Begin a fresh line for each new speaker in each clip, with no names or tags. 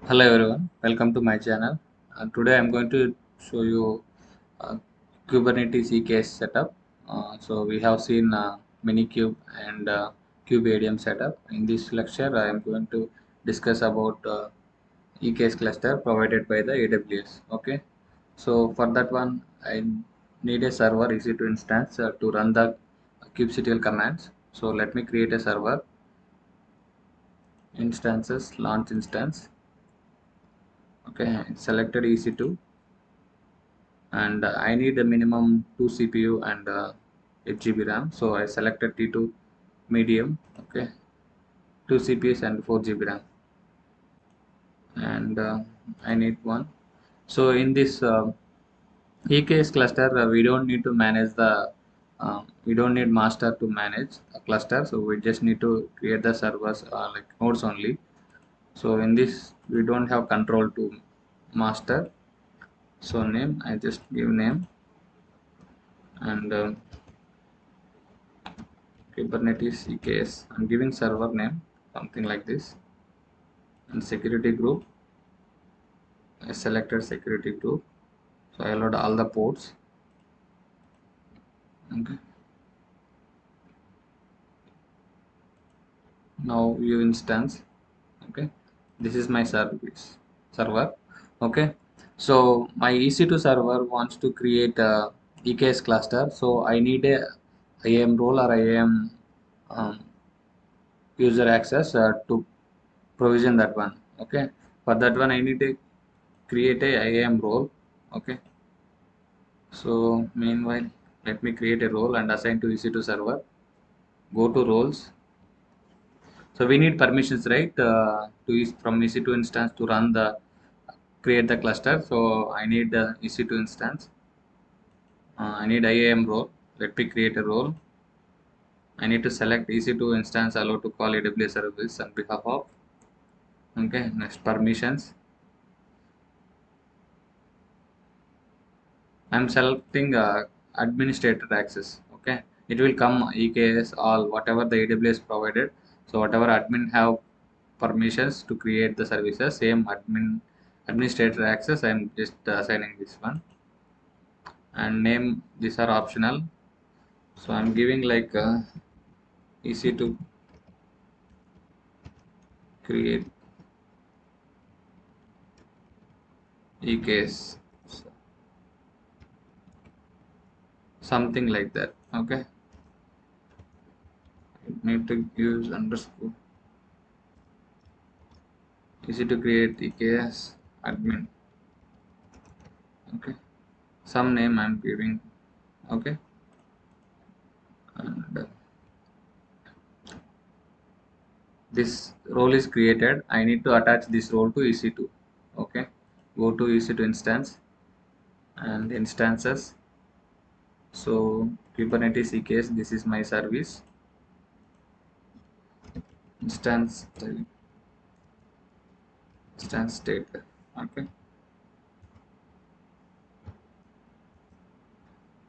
Hello everyone, welcome to my channel. Today I'm going to show you uh, Kubernetes EKS setup. So we have seen Minikube and KubeADM setup. In this lecture, I am going to discuss about EKS cluster provided by the AWS. Okay, so for that one, I need a server EC2 instance to run the kubectl commands. So let me create a server instances launch instance. Okay, selected EC2 and I need a minimum 2 CPU and 8 GB RAM. So I selected T2 medium. Okay, 2 CPUs and 4 GB RAM, and I need one. So in this EKS cluster, we don't need to manage the we don't need master to manage a cluster. So we just need to create the servers like nodes only. So in this, we don't have control to master. So name, I just give name and Kubernetes EKS. I'm giving server name, something like this, and security group. I selected security group, so I allowed all the ports. Okay. Now view instance. Okay. This is my service server. Okay. So my EC2 server wants to create a EKS cluster. So I need a IAM role or IAM um, user access to provision that one. Okay. For that one, I need to create a IAM role. Okay. So meanwhile, let me create a role and assign to EC2 server. Go to roles. So we need permissions, right? From EC2 instance to run the create the cluster. So I need the EC2 instance. I need IAM role. Let me create a role. I need to select EC2 instance allow to call AWS service on behalf of. Okay. Next permissions. I'm selecting administrator access. Okay, it will come EKS all whatever the AWS provided. So whatever admin have permissions to create the services, same administrator access. I'm just assigning this one, and name, these are optional. So I'm giving like EC to create EKS, something like that. Okay, need to use underscore EC to create EKS admin. Okay, some name I'm giving. Okay, and this role is created. I need to attach this role to EC2. Okay, go to EC2 instance and instances. So Kubernetes EKS, this is my service instance instance state. Okay,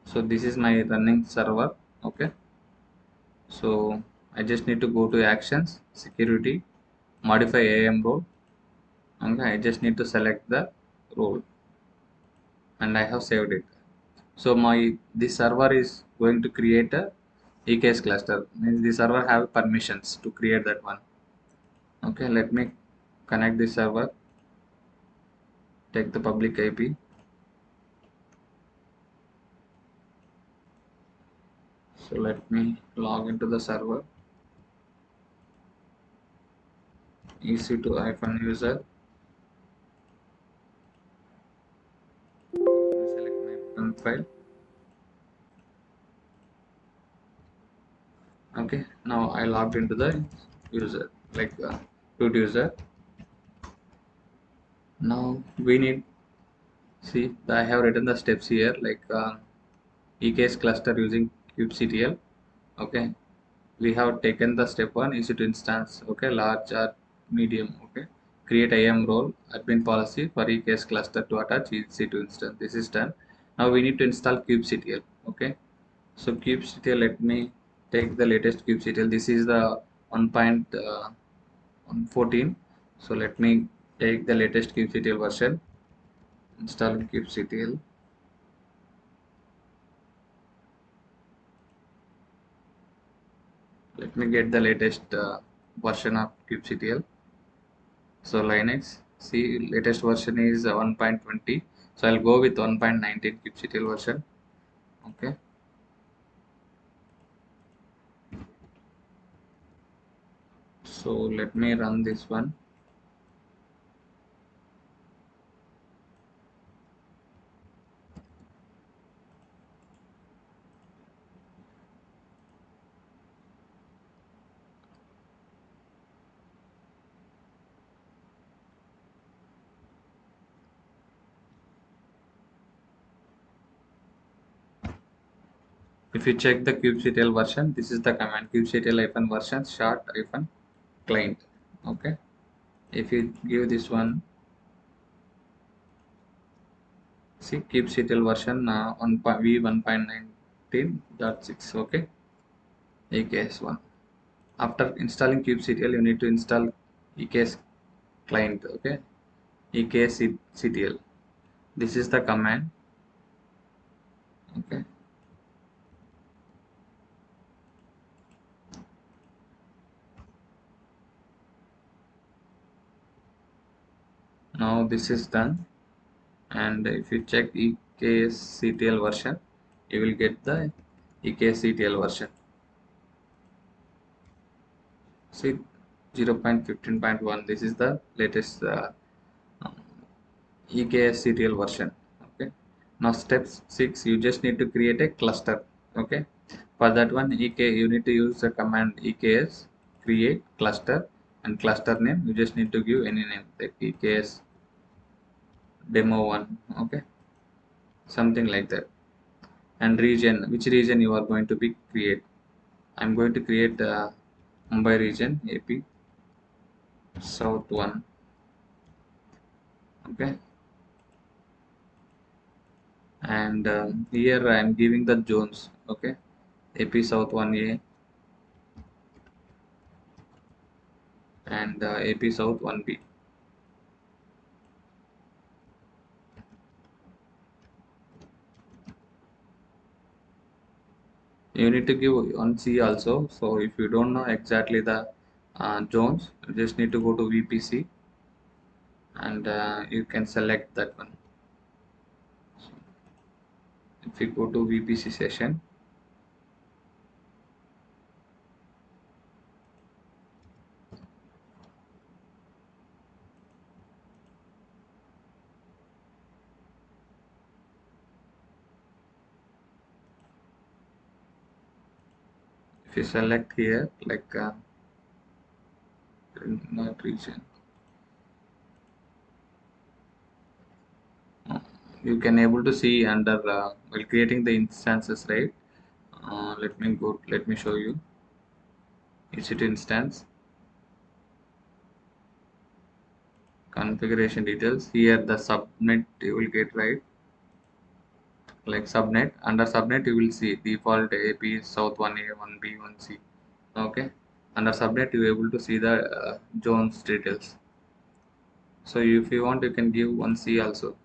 so this is my running server. Okay, so I just need to go to actions, security, modify IAM role. Okay, I just need to select the role and I have saved it. So my this server is going to create a EKS cluster. Means the server have permissions to create that one. Okay, let me connect this server. Take the public IP. So let me log into the server. EC2-user. Select my file. Okay, now I logged into the user, like root user. Now we need, see, I have written the steps here, like EKS cluster using kubectl. Okay, we have taken the step 1 EC2 instance. Okay, large or medium. Okay, create IAM role, admin policy for EKS cluster to attach EC2 instance. This is done. Now we need to install kubectl. Okay, so kubectl, let me take the latest kubectl. This is the 1.14. So let me take the latest kubectl version, install kubectl. Let me get the latest version of kubectl. So Linux, see, latest version is 1.20. So I'll go with 1.19 kubectl version. Okay. So let me run this one. If you check the kubectl version, this is the command kubectl-version short-client. Okay. If you give this one, see kubectl version 1.19.6. Okay. EKS1. After installing kubectl, you need to install EKS client. Okay. EKSCTL. This is the command. Okay. Now this is done. And if you check EKSCTL version, you will get the EKSCTL version. See 0.15.1. This is the latest EKSCTL version. Okay. Now step 6, you just need to create a cluster. Okay. For that one, you need to use the command EKS create cluster, and cluster name you just need to give any name like EKS demo 1. Okay. Something like that. And region, which region you are going to be create. I'm going to create Mumbai region, AP South 1. Okay. And here I am giving the zones. Okay. AP South 1A and AP South 1B. You need to give on C also. So if you don't know exactly the zones, you just need to go to VPC and you can select that one. So if you go to VPC session, if you select here like not region, you can able to see under while creating the instances, right? Let me show you EC2 instance configuration details. Here the subnet you will get, right, like subnet. Under subnet you will see default AP South 1A 1B 1C. Okay. Under subnet you are able to see the zones details. So if you want you can give 1C also.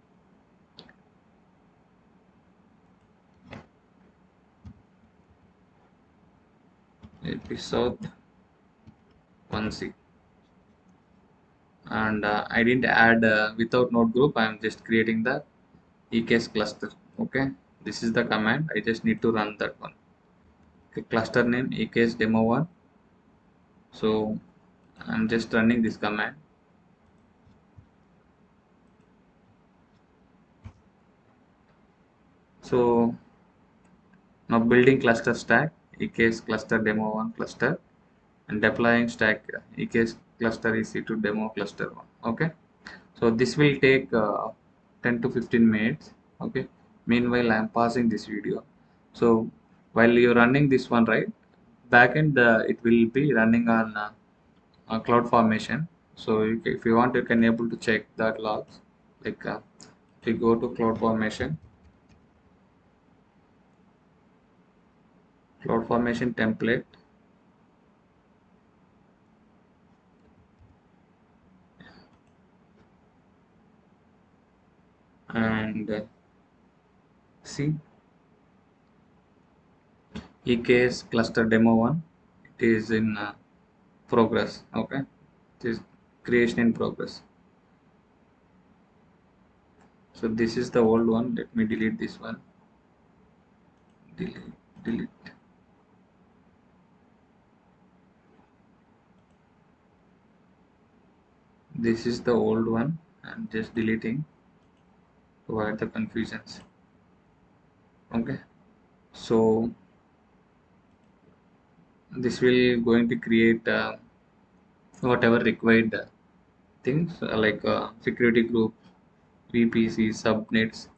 AP South 1C. And I didn't add without node group. I am just creating the EKS cluster. Okay. This is the command. I just need to run that one. Okay. Cluster name EKS demo 1. So I'm just running this command. So now building cluster stack EKS cluster demo 1 cluster and deploying stack EKS cluster EC2 demo cluster 1. Okay. So this will take 10 to 15 minutes. Okay. Meanwhile, I am pausing this video. So while you're running this one, right, backend it will be running on CloudFormation. So if you want, you can able to check that logs. Like if you go to CloudFormation template. and see EKS cluster demo 1, it is in progress. Okay, it is creation in progress. So this is the old one. Let me delete this one. Delete. This is the old one. I'm just deleting to avoid the confusions. Okay, so this will going to create whatever required things like security group, VPC, subnets.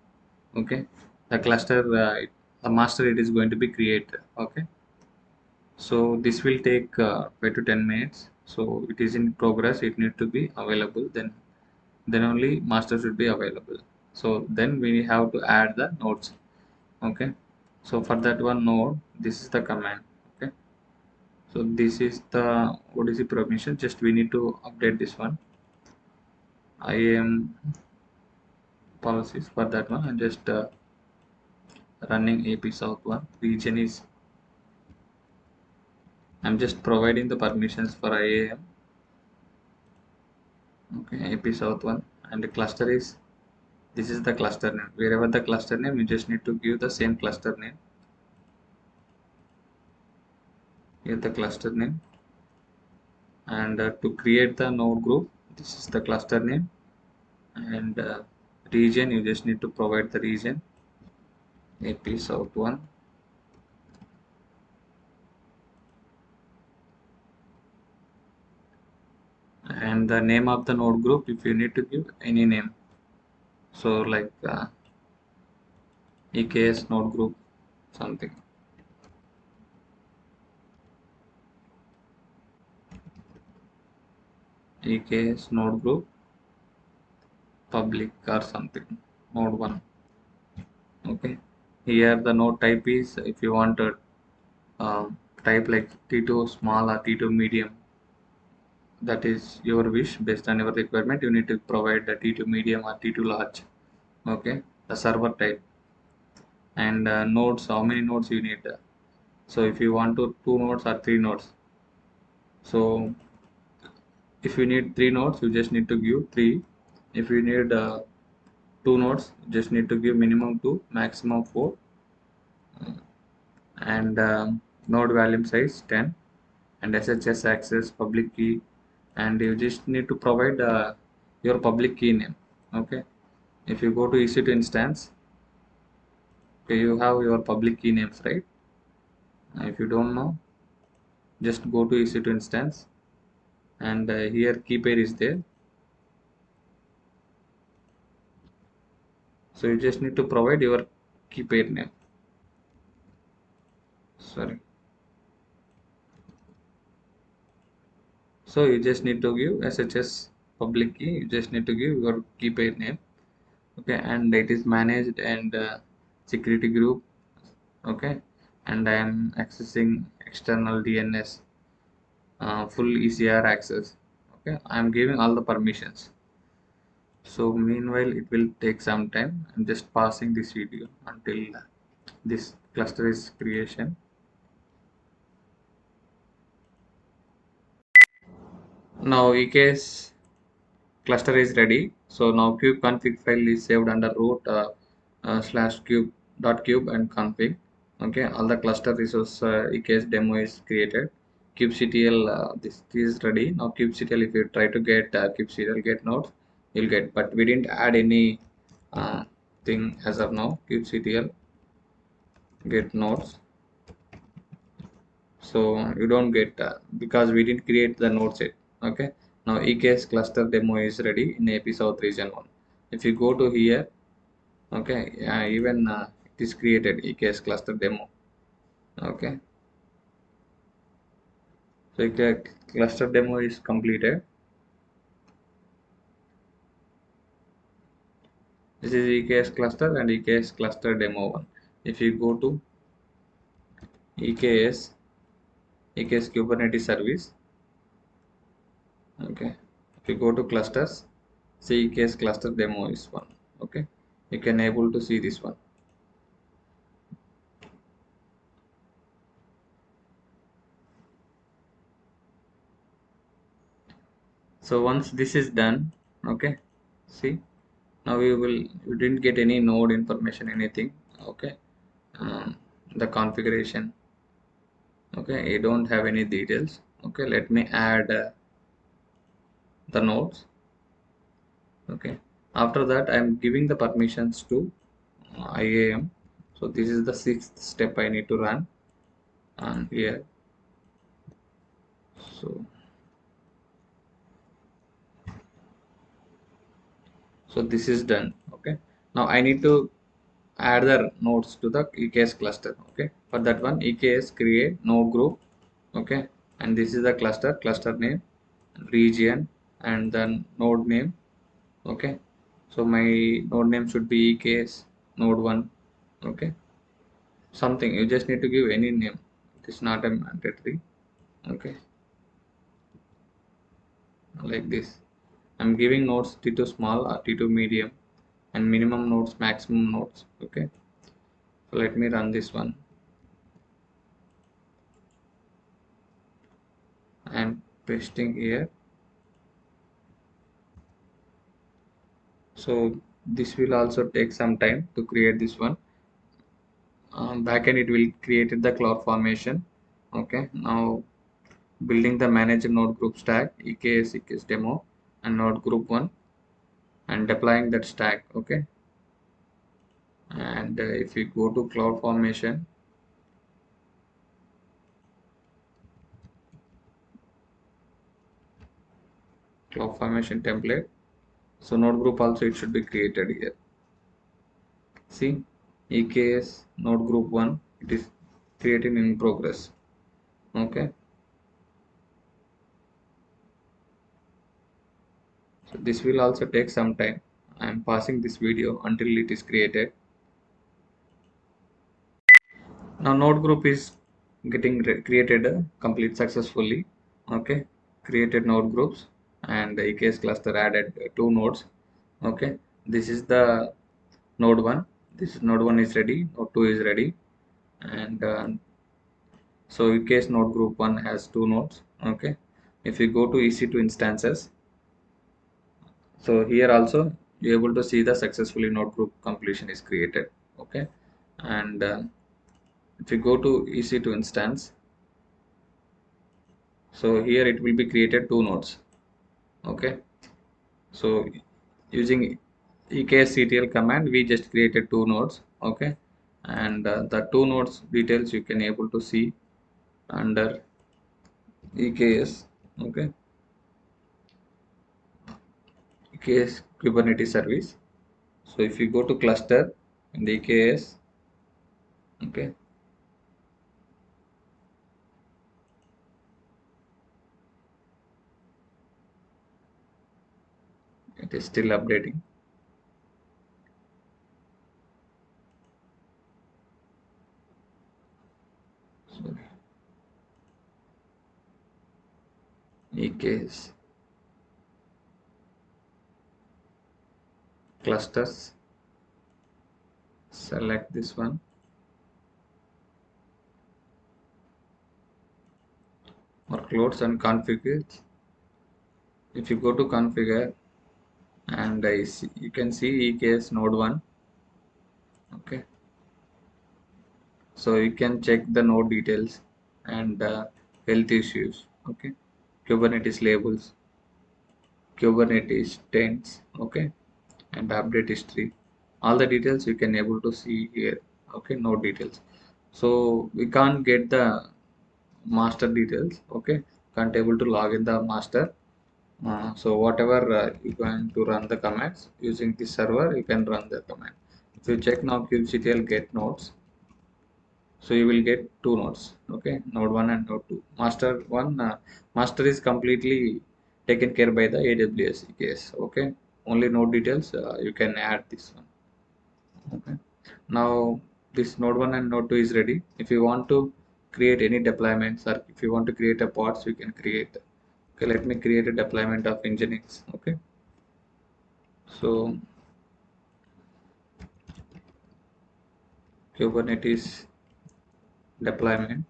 Okay, the cluster, the master, it is going to be created. Okay, so this will take 5 to 10 minutes. So it is in progress. It need to be available. Then only master should be available. So then we have to add the nodes. Okay, so for that one node, this is the command. Okay, so this is the ODC permission. Just we need to update this one. IAM policies for that one. And just running AP South one. Region is, I'm just providing the permissions for IAM. Okay, AP South one, and the cluster is, this is the cluster name. Wherever the cluster name, you just need to give the same cluster name. Here the cluster name, and to create the node group, this is the cluster name, and region, you just need to provide the region, AP South one, and the name of the node group, if you need to give any name, so like EKS node group something. EKS node group public or something, node 1. Okay, here the node type is, if you want to type like T2 small or T2 medium, that is your wish. Based on your requirement, you need to provide the T2 medium or T2 large. Okay, the server type, and nodes, how many nodes you need. So if you want to 2 nodes or 3 nodes, so if you need 3 nodes, you just need to give 3. If you need 2 nodes, you just need to give minimum 2, maximum 4, and node volume size 10, and SSH access public key, and you just need to provide your public key name. Okay, if you go to EC2 instance, okay, you have your public key names, right? If you don't know, just go to EC2 instance, and here key pair is there. So you just need to provide your key pair name. Sorry. So you just need to give SSH public key. You just need to give your key pair name. Okay, and it is managed and security group. Okay, and I am accessing external DNS, full ECR access. Okay, I am giving all the permissions. So meanwhile, it will take some time. I'm just pausing this video until this cluster is creation. Now EKS cluster is ready. So now cube config file is saved under root slash cube dot cube and config. Okay, all the cluster resource EKS demo is created. kubectl, this is ready. Now kubectl, if you try to get kubectl get nodes, you'll get, but we didn't add any thing as of now. kubectl get nodes, so you don't get because we didn't create the node set. Okay, now EKS cluster demo is ready in AP South region 1. If you go to here, okay, even it is created EKS cluster demo. Okay, so the cluster demo is completed. This is EKS cluster and EKS cluster demo 1. If you go to EKS Kubernetes service, okay, if you go to clusters, see EKS cluster demo is 1. Okay, you can able to see this one. So once this is done, okay, see, now you didn't get any node information, anything, okay. The configuration, okay, you don't have any details. Okay, let me add the nodes. Okay, after that I'm giving the permissions to IAM. So this is the sixth step I need to run, and here, so this is done. Okay, now I need to add the nodes to the EKS cluster. Okay, for that one, EKS create node group. Okay, and this is the cluster name, region, and then node name. Okay, so my node name should be EKS node 1. Okay, something you just need to give any name, it is not a mandatory. Okay, like this I'm giving nodes T2 small or T2 medium, and minimum nodes, maximum nodes. Okay, so let me run this one. I'm pasting here. So this will also take some time to create this one. Backend it will create the cloud formation. Okay, now building the manager node group stack, EKS demo, and node group 1, and deploying that stack. Okay, and if you go to cloud formation, template, so node group also it should be created here. See, EKS node group 1, it is created in progress. Okay, so this will also take some time. I am pausing this video until it is created. Now node group is getting created complete successfully. Okay, created node groups, and the EKS cluster added 2 nodes. Okay, this is the node 1. This node 1 is ready, node 2 is ready, and so EKS node group 1 has 2 nodes. Okay, if you go to EC2 instances, so here also you're able to see the successfully node group completion is created. Okay, and if you go to EC2 instance, so here it will be created 2 nodes. Okay, so using EKSCTL command we just created 2 nodes. Okay, and the 2 nodes details you can able to see under EKS. Okay, EKS Kubernetes service. So if you go to cluster in the EKS, okay, it is still updating. So EKS clusters, select this one, workloads and configure. If you go to configure, and you can see EKS node 1. Okay, so you can check the node details and health issues. Okay, Kubernetes labels, Kubernetes tenants. Okay, and update history, all the details you can able to see here. Okay, node details. So we can't get the master details. Okay, can't able to log in the master. So whatever you're going to run the commands using this server, you can run the command. If you check now kubectl get nodes, so you will get 2 nodes. Okay, node 1 and node 2. Master 1, master is completely taken care by the AWS case. Okay, only node details you can add this one. Okay, now this node 1 and node 2 is ready. If you want to create any deployments, or if you want to create a pods, you can create. Okay, let me create a deployment of Nginx. Okay, so Kubernetes deployment.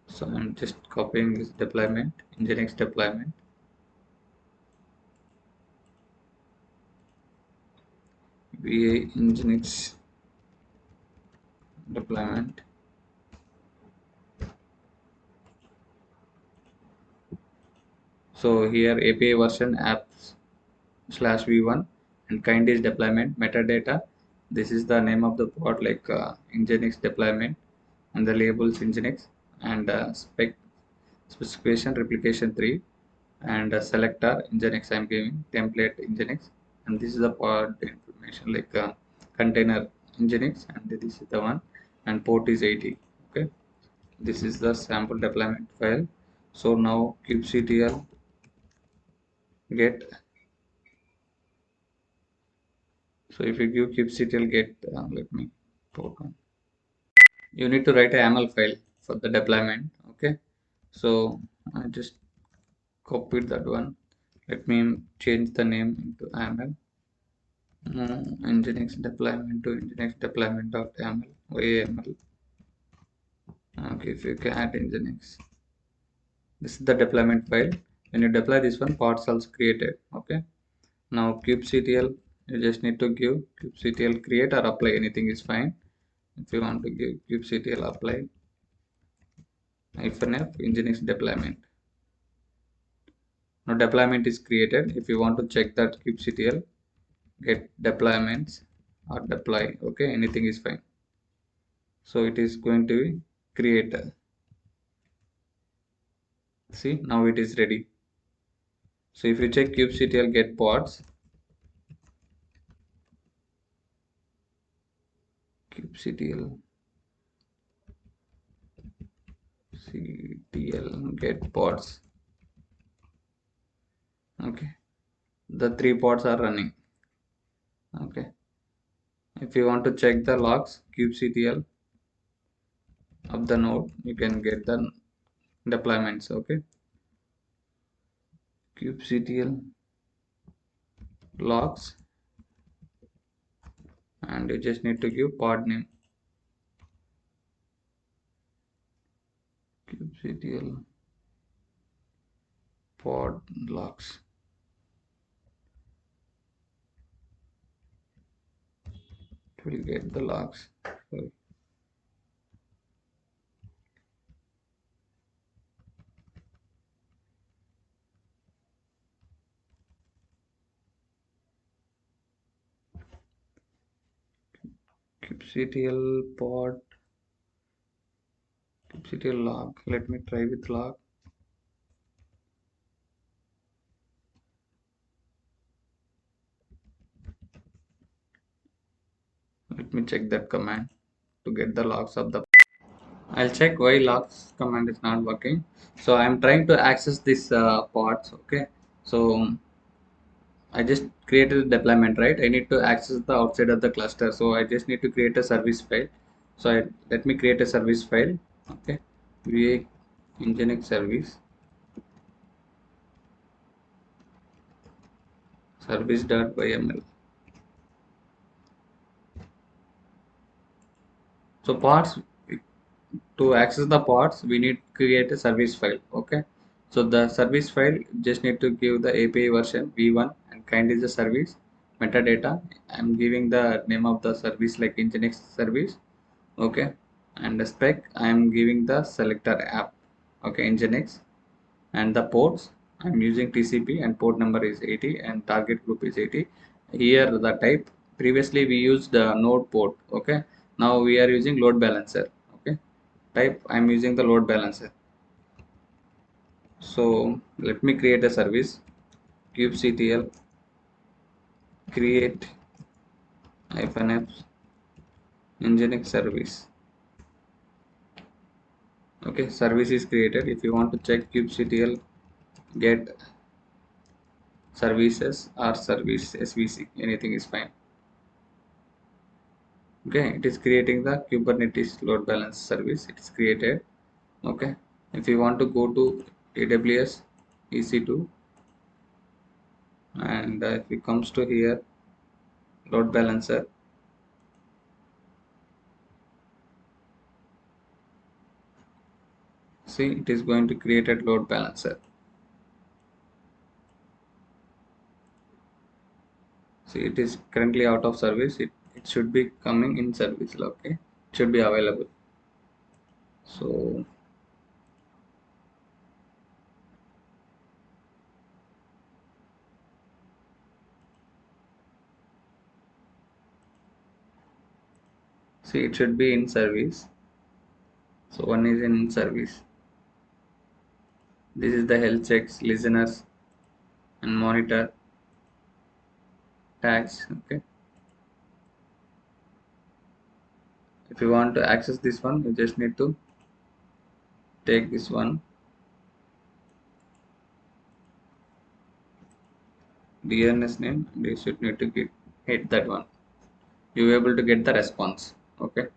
So I'm just copying this deployment, Nginx deployment. VA Nginx deployment. So here API version apps slash v1 and kind is deployment metadata. This is the name of the pod, like Nginx deployment, and the labels Nginx, and specification replication 3, and selector Nginx I'm giving, template Nginx, and this is the pod information, like container Nginx, and this is the one, and port is 80. Okay, this is the sample deployment file. So now kubectl get. So if you give kubectl get, let me token. You need to write a YAML file for the deployment. Okay, so I just copied that one. Let me change the name into YAML. Nginx deployment to Nginx deployment.yaml. YAML. Okay, if you can add Nginx. This is the deployment file. When you deploy this one, pods also created. Okay. Now kubectl, you just need to give kubectl create or apply. Anything is fine. If you want to give kubectl apply -f Nginx deployment. Now deployment is created. If you want to check that kubectl get deployments or deploy, okay, anything is fine. So it is going to be created. See, now it is ready. So if you check kubectl get pods, kubectl get pods. Okay, the 3 pods are running. Okay, if you want to check the logs kubectl of the node, you can get the deployments. Okay, kubectl logs, and you just need to give pod name kubectl pod logs. It will get the logs. Sorry. kubectl pod kubectl log. Let me try with log. Let me check that command to get the logs of the. I'll check why logs command is not working. So I'm trying to access this pods. Okay, so I just created a deployment, right? I need to access the outside of the cluster, so I just need to create a service file. So let me create a service file. Okay, va nginx service.yml. So pods, to access the pods, we need to create a service file. Okay, so the service file just need to give the API version v1 and kind is the service metadata. I'm giving the name of the service like Nginx service. Okay, and the spec I'm giving the selector app. Okay, Nginx, and the ports I'm using TCP and port number is 80 and target group is 80. Here the type, previously we used the node port. Okay, now we are using load balancer. Okay, type I'm using the load balancer. So let me create a service kubectl create -f nginx service. Okay, service is created. If you want to check kubectl get services or service svc, anything is fine. Okay, it is creating the Kubernetes load balance service. It is created. Okay, if you want to go to AWS EC2, And if it comes to here, load balancer, see, it is going to create a load balancer. See, it is currently out of service. It should be coming in service. Okay, it should be available. So see, it should be in service. So one is in service. This is the health checks, listeners, and monitor tags. Okay, if you want to access this one, you just need to take this one, DNS name, and you should need to hit that one. You will able to get the response. Okay,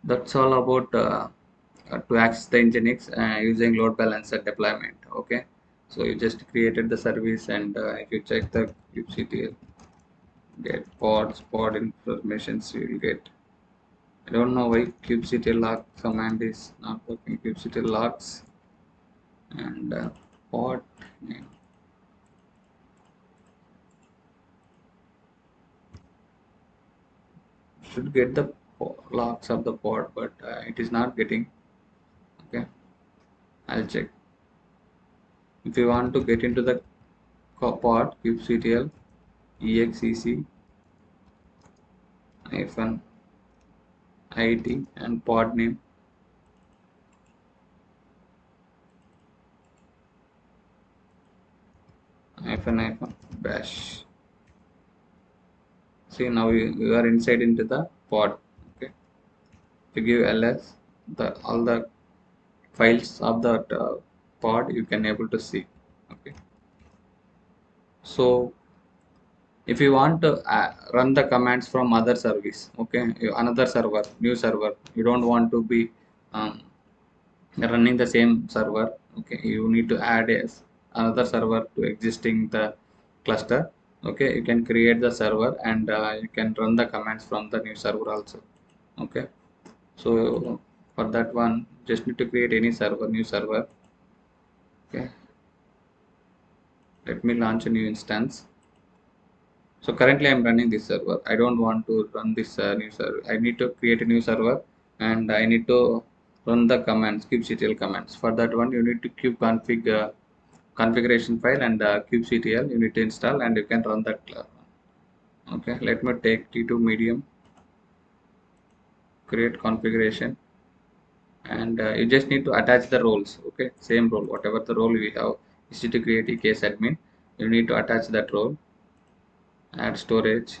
that's all about to access the Nginx using load balancer deployment. Okay, so you just created the service, and if you check the kubectl get pod informations, you will get. I don't know why kubectl log command is not working. Kubectl logs and pod name should get the logs of the pod, but it is not getting. Okay, I'll check. If you want to get into the pod kubectl exec hyphen it and pod name hyphen bash. See, now you are inside into the pod. Okay, if you give ls, the all the files of that pod you can able to see. Okay, so if you want to run the commands from other service, okay, another server, new server, you don't want to be um, running the same server. Okay, you need to add another server to existing the cluster. Okay, you can create the server, and you can run the commands from the new server also. Okay, so for that one, just need to create any server, new server. Okay, let me launch a new instance. So currently I'm running this server. I don't want to run this new server. I need to create a new server, and I need to run the commands, kubectl commands. For that one, you need to kubeconfig configuration file, and kubectl you need to install, and you can run that. Okay, let me take T2 medium, create configuration, and you just need to attach the roles. Okay, same role, whatever the role we have is to create a case admin. You need to attach that role, add storage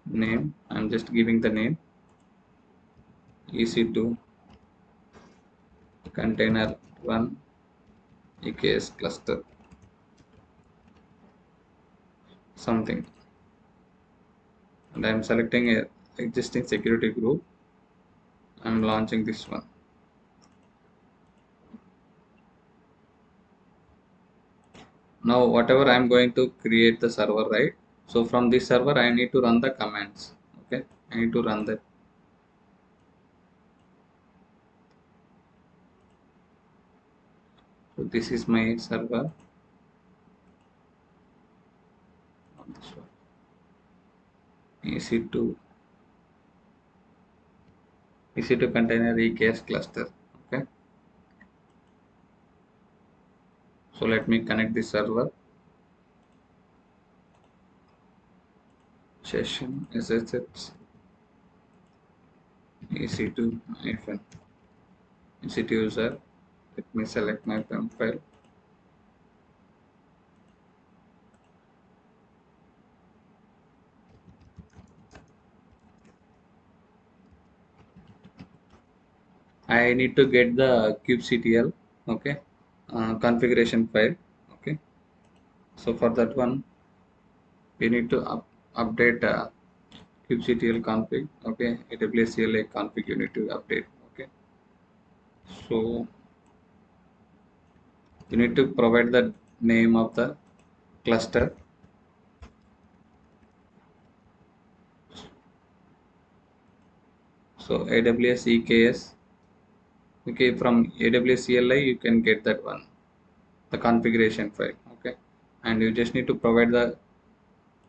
name. I'm just giving the name EC2 container run EKS cluster something, and I'm selecting a existing security group. I'm launching this one. Now whatever I'm going to create the server, right? So from this server I need to run the commands. Okay, I need to run that. So this is my server on this one, EC2 EC2 container EKS cluster. Okay, so let me connect this server, session SSH EC2 hyphen EC2 user. Let me select my PEM file. I need to get the kubectl, okay, configuration file. Okay, so for that one, we need to update kubectl config. Okay, AWS CLI config you need to update. Okay, so You need to provide the name of the cluster. So AWS EKS. Okay, from AWS CLI you can get that one, the configuration file. Okay, and you just need to provide the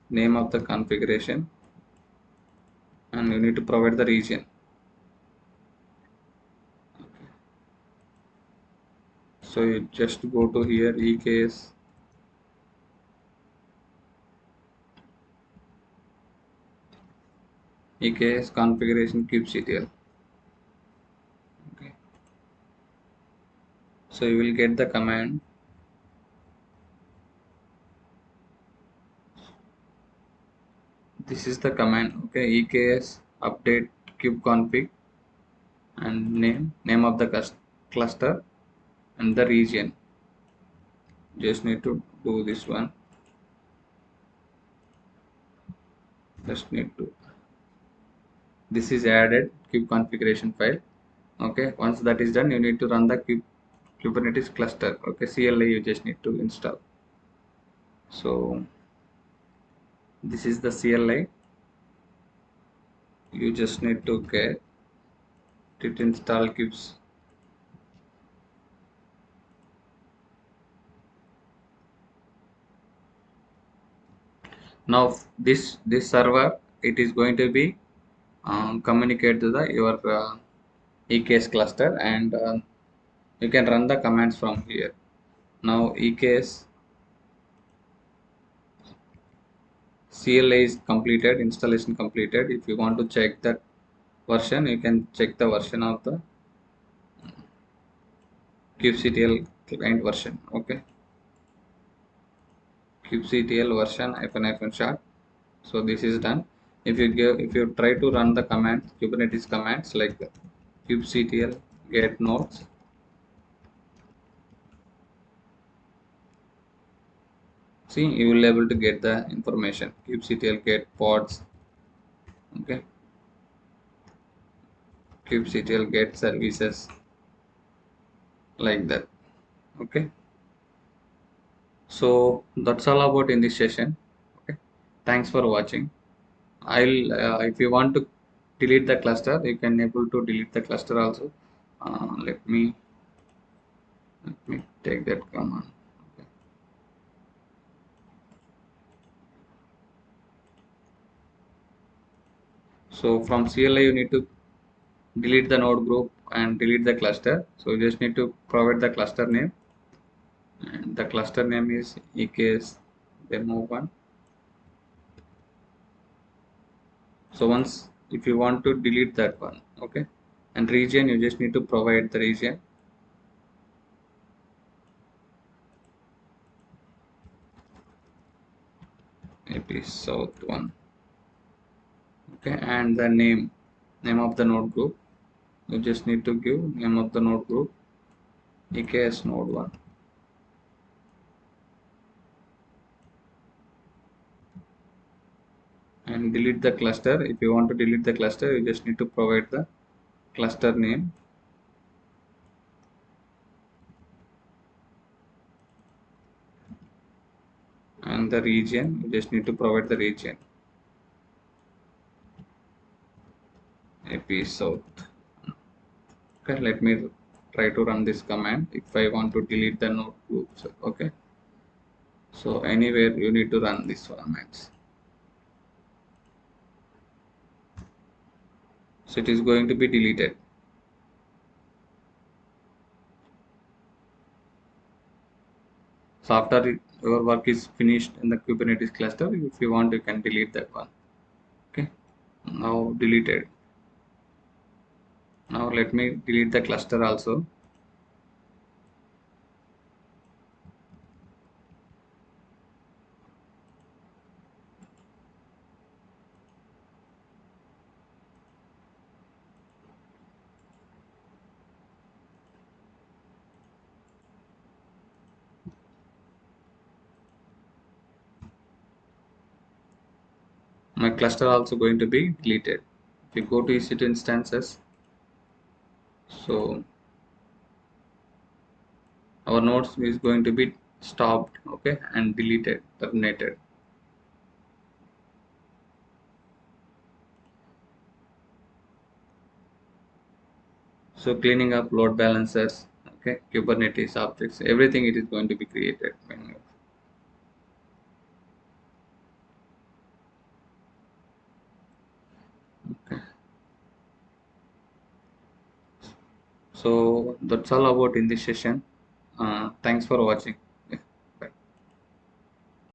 name of the configuration, and you need to provide the region. So you just go to here EKS configuration kubectl. Okay, so you will get the command. This is the command. Okay, EKS update kubeconfig and name of the cluster and the region. Just need to do this one. Just need to, this is added kube configuration file. Okay, once that is done, you need to run the Kubernetes cluster. Okay, CLI you just need to install. So this is the CLI. You just need to get it install kubes. Now this server, it is going to be communicate to the your EKS cluster, and you can run the commands from here. Now EKS CLI is completed, installation completed. If you want to check that version, you can check the version of the kubectl client version. Okay, kubectl version hyphen short. So this is done. If you try to run the commands, Kubernetes commands like kubectl get nodes, see, you will able to get the information. Kubectl get pods. Okay, kubectl get services, like that. Okay, so that's all about in this session. Okay, thanks for watching. I'll if you want to delete the cluster, you can able to delete the cluster also. Let me take that command. Okay. So from CLI you need to delete the node group and delete the cluster. So you just need to provide the cluster name, and the cluster name is EKS demo 1. So once if you want to delete that one, okay, and region, you just need to provide the region. AP South 1. Okay, and the name of the node group, you just need to give name of the node group EKS node 1. And delete the cluster. If you want to delete the cluster, you just need to provide the cluster name, and the region, you just need to provide the region AP South. Okay, let me try to run this command if I want to delete the node groups. Okay, so anywhere you need to run these commands. So it is going to be deleted. So after your work is finished in the Kubernetes cluster, if you want, you can delete that one. Okay, now deleted. Now let me delete the cluster also. My cluster also going to be deleted. If you go to EC2 instances, so our nodes is going to be stopped, okay, and deleted, terminated. So cleaning up load balancers, okay, Kubernetes objects, everything it is going to be created. Okay. So that's all about in this session. Thanks for watching.